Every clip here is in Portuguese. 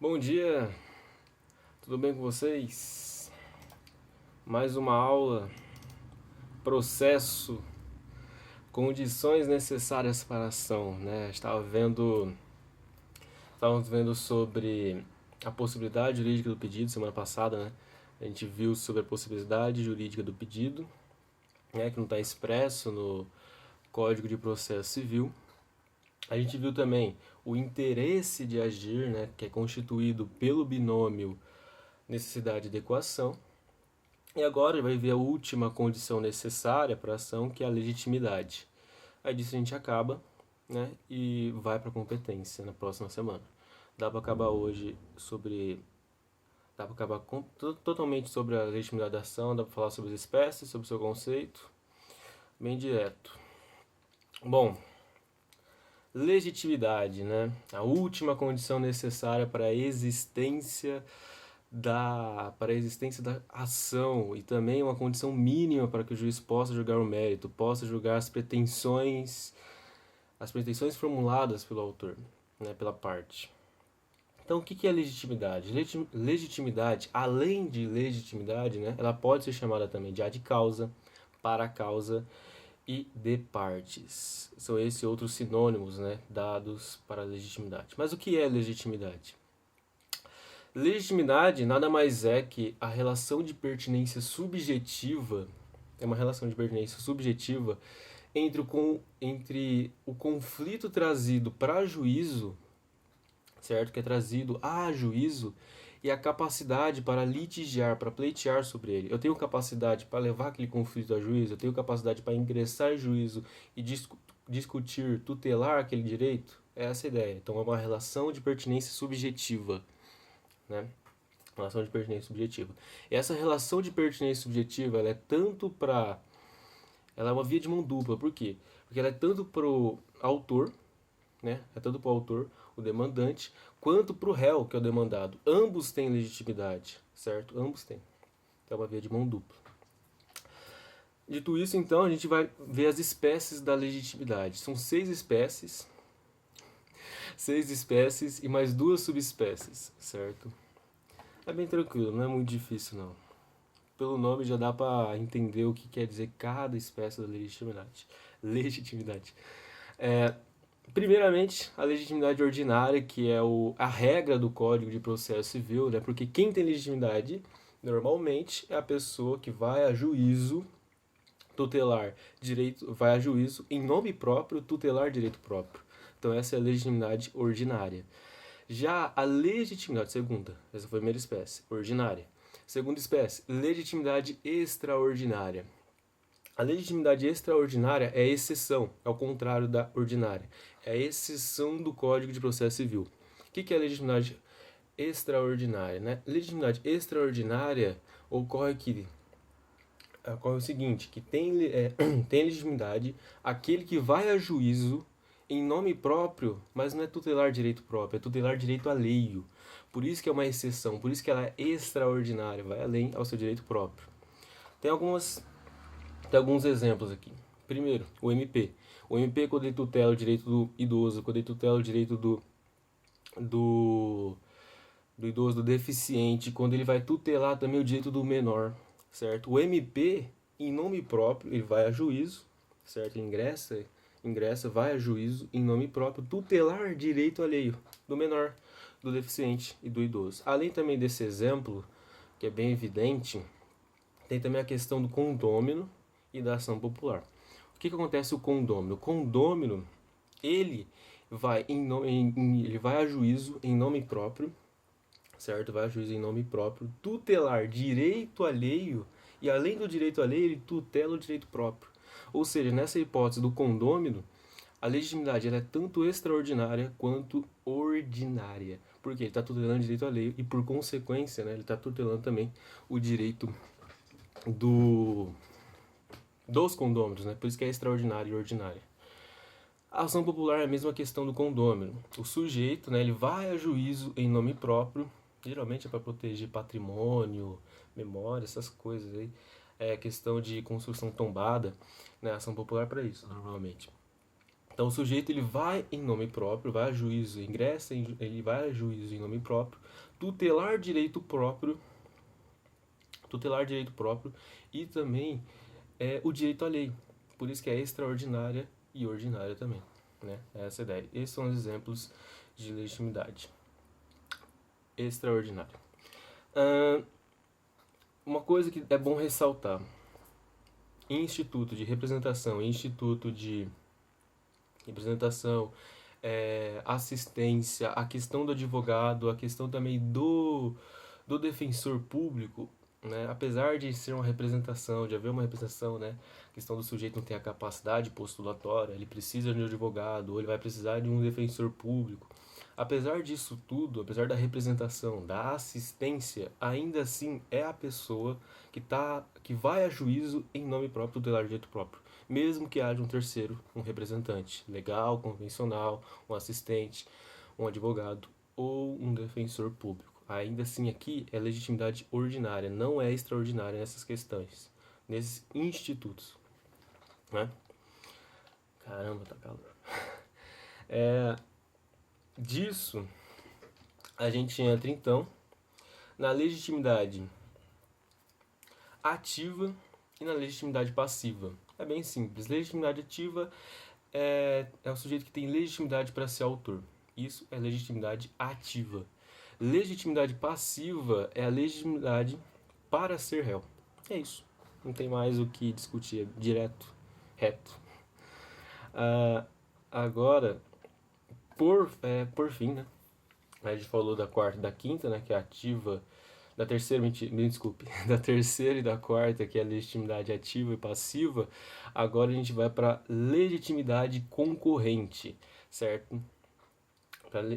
Bom dia, tudo bem com vocês? Mais uma aula, processo, condições necessárias para a ação, né? Estávamos vendo sobre a possibilidade jurídica do pedido semana passada, né? A gente viu sobre a possibilidade jurídica do pedido, né? Que não está expresso no Código de Processo Civil. A gente viu também o interesse de agir, né? Que é constituído pelo binômio necessidade de equação. E agora vai ver a última condição necessária para a ação, que é a legitimidade. Aí disso a gente acaba, né, e vai para a competência na próxima semana. Dá para acabar hoje sobre. Dá para acabar totalmente sobre a legitimidade da ação, dá para falar sobre as espécies, sobre o seu conceito, bem direto. Bom, legitimidade, né? A última condição necessária para a existência da ação e também uma condição mínima para que o juiz possa julgar o mérito, possa julgar as pretensões formuladas pelo autor, né, pela parte. Então, o que é legitimidade? Legitimidade, além de legitimidade, né, ela pode ser chamada também de ad causa, para causa e de partes. São esses outros sinônimos, né, dados para a legitimidade. Mas o que é legitimidade? Legitimidade nada mais é que a relação de pertinência subjetiva, é uma relação de pertinência subjetiva entre o conflito trazido para juízo, certo? Que é trazido a juízo, e a capacidade para litigiar, para pleitear sobre ele. Eu tenho capacidade para levar aquele conflito a juízo, eu tenho capacidade para ingressar em juízo e discutir, tutelar aquele direito? É essa a ideia. Então é uma relação de pertinência subjetiva, né? Relação de pertinência subjetiva. E essa relação de pertinência subjetiva, ela é tanto para... Ela é uma via de mão dupla. Por quê? Porque ela é tanto para o autor, né? É tanto para o autor, o demandante, quanto para o réu, que é o demandado. Ambos têm legitimidade, certo? Ambos têm. Então é uma via de mão dupla. Dito isso, então, a gente vai ver as espécies da legitimidade. São 6 espécies. 6 espécies e mais 2 subespécies, certo? É bem tranquilo, não é muito difícil não. Pelo nome já dá para entender o que quer dizer cada espécie da legitimidade. Legitimidade. Primeiramente, a legitimidade ordinária, que é a regra do Código de Processo Civil, né? Porque quem tem legitimidade, normalmente, é a pessoa que vai a juízo tutelar direito, vai a juízo em nome próprio, tutelar direito próprio. Então essa é a legitimidade ordinária. Já a legitimidade, segunda, essa foi a primeira espécie, ordinária. Segunda espécie, legitimidade extraordinária. A legitimidade extraordinária é a exceção, é o contrário da ordinária. É a exceção do Código de Processo Civil. O que é a legitimidade extraordinária, né? Legitimidade extraordinária ocorre o seguinte, que tem legitimidade aquele que vai a juízo em nome próprio, mas não é tutelar direito próprio, é tutelar direito alheio. Por isso que é uma exceção, por isso que ela é extraordinária, vai além ao seu direito próprio. Tem alguns exemplos aqui. Primeiro, o MP. O MP, quando ele tutela o direito do idoso, quando ele tutela o direito do, do idoso, do deficiente, quando ele vai tutelar também o direito do menor, certo? O MP, em nome próprio, ele vai a juízo, certo? Ingressa, vai a juízo em nome próprio, tutelar direito alheio do menor, do deficiente e do idoso. Além também desse exemplo, que é bem evidente, tem também a questão do condômino e da ação popular. O que acontece o condômino? O condômino, ele ele vai a juízo em nome próprio, certo? Vai a juízo em nome próprio, tutelar direito alheio, e além do direito alheio, ele tutela o direito próprio. Ou seja, nessa hipótese do condômino, a legitimidade ela é tanto extraordinária quanto ordinária. Porque ele está tutelando o direito alheio e, por consequência, né, ele está tutelando também o direito dos condôminos, né? Por isso que é extraordinária e ordinária. A ação popular é a mesma questão do condômino. O sujeito, né, ele vai a juízo em nome próprio, geralmente é para proteger patrimônio, memória, essas coisas aí. É questão de construção tombada, né? A ação popular para isso, normalmente. Então o sujeito ele vai em nome próprio, vai a juízo, ele vai a juízo em nome próprio, tutelar direito próprio, tutelar direito próprio e também o direito à lei. Por isso que é extraordinária e ordinária também, né? Essa é a ideia. Esses são os exemplos de legitimidade extraordinária. Uma coisa que é bom ressaltar: instituto de representação, assistência, a questão do advogado, a questão também do defensor público, né? Apesar de ser uma representação, de haver uma representação, né? A questão do sujeito não ter a capacidade postulatória, ele precisa de um advogado, ou ele vai precisar de um defensor público. Apesar disso tudo, apesar da representação, da assistência, ainda assim é a pessoa que vai a juízo em nome próprio, tutelar direito próprio. Mesmo que haja um terceiro, um representante legal, convencional, um assistente, um advogado ou um defensor público. Ainda assim aqui é legitimidade ordinária, não é extraordinária nessas questões, nesses institutos, né? Caramba, tá calor. Disso, a gente entra então na legitimidade ativa e na legitimidade passiva. É bem simples. Legitimidade ativa é o sujeito que tem legitimidade para ser autor. Isso é legitimidade ativa. Legitimidade passiva é a legitimidade para ser réu. É isso. Não tem mais o que discutir. É direto, reto. Agora, por fim, né? A gente falou da quarta e da quinta, né? Que é ativa. Da terceira, me desculpe. Da terceira e da quarta, que é a legitimidade ativa e passiva. Agora a gente vai para legitimidade concorrente, certo?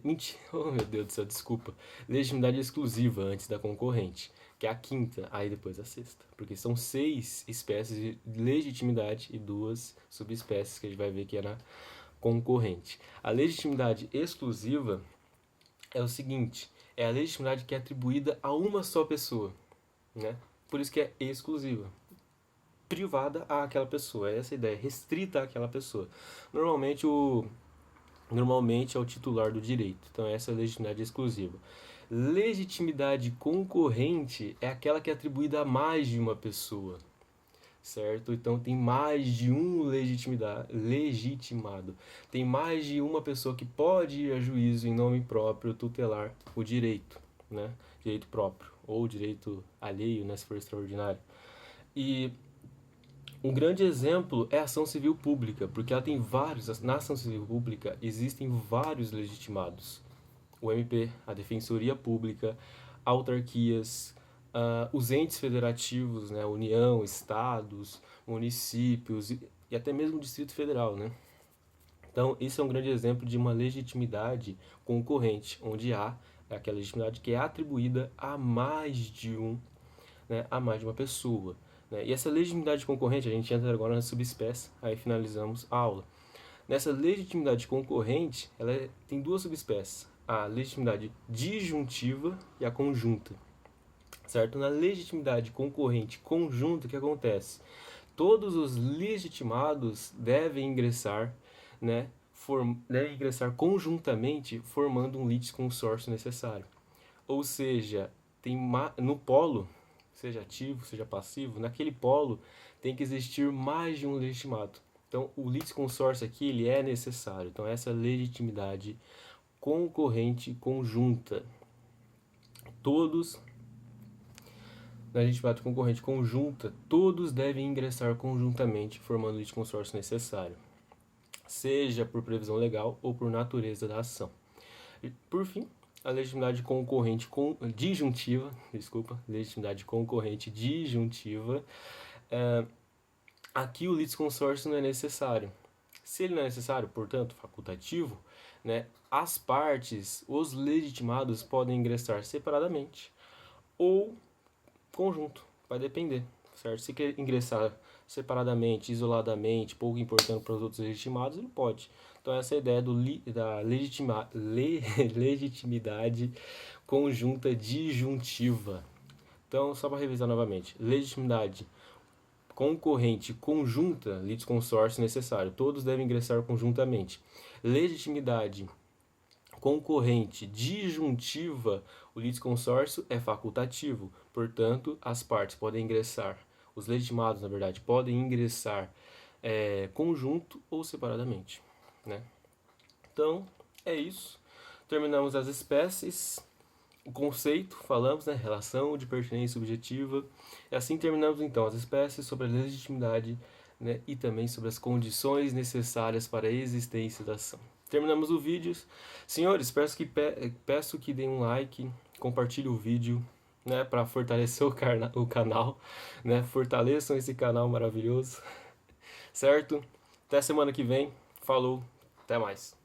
Mentira, oh meu Deus do céu, desculpa. Legitimidade exclusiva antes da concorrente, que é a quinta, aí depois a sexta. Porque são 6 espécies de legitimidade e 2 subespécies que a gente vai ver que é na concorrente. A legitimidade exclusiva é o seguinte: é a legitimidade que é atribuída a uma só pessoa, né? Por isso que é exclusiva. Privada àquela pessoa, essa é a ideia, restrita àquela pessoa. Normalmente é o titular do direito. Então essa é a legitimidade exclusiva. Legitimidade concorrente é aquela que é atribuída a mais de uma pessoa, certo? Então tem mais de um legitimado. Tem mais de uma pessoa que pode ir a juízo em nome próprio tutelar o direito, né? Direito próprio ou direito alheio, né, se for extraordinário. E um grande exemplo é a ação civil pública, porque ela tem vários. Na ação civil pública existem vários legitimados: o MP, a Defensoria Pública, autarquias, os entes federativos, né, União, estados, municípios e até mesmo o Distrito Federal, né? Então, isso é um grande exemplo de uma legitimidade concorrente, onde há aquela legitimidade que é atribuída a mais de né, a mais de uma pessoa. Né? E essa legitimidade concorrente, a gente entra agora na subespécie, aí finalizamos a aula. Nessa legitimidade concorrente, tem 2 subespécies: a legitimidade disjuntiva e a conjunta. Certo? Na legitimidade concorrente conjunta, o que acontece? Todos os legitimados devem ingressar, né, devem ingressar conjuntamente, formando um litisconsórcio necessário. Ou seja, no polo, seja ativo, seja passivo, naquele polo tem que existir mais de um legitimado. Então, o litisconsórcio aqui ele é necessário. Então, essa legitimidade concorrente conjunta. Todos, na legitimidade concorrente conjunta, todos devem ingressar conjuntamente, formando o litisconsórcio necessário, seja por previsão legal ou por natureza da ação. E, por fim, a legitimidade concorrente disjuntiva, legitimidade concorrente disjuntiva, aqui o litisconsórcio não é necessário. Se ele não é necessário, portanto, facultativo, né, as partes, os legitimados podem ingressar separadamente ou conjunto, vai depender, certo? Se quer ingressar separadamente, isoladamente, pouco importando para os outros legitimados, ele pode. Então essa é a ideia da legitimidade conjunta disjuntiva. Então, só para revisar novamente: legitimidade concorrente conjunta, litisconsórcio necessário. Todos devem ingressar conjuntamente. Legitimidade concorrente disjuntiva, o litisconsórcio é facultativo. Portanto, as partes podem ingressar, os legitimados, na verdade, podem ingressar conjunto ou separadamente, né? Então, é isso. Terminamos as espécies, o conceito, falamos, né? Relação de pertinência subjetiva. E assim terminamos, então, as espécies, sobre a legitimidade, né? E também sobre as condições necessárias para a existência da ação. Terminamos o vídeo. Senhores, peço que deem um like, compartilhem o vídeo, né? Para fortalecer o canal, né? Fortaleçam esse canal maravilhoso, certo? Até semana que vem. Falou, até mais.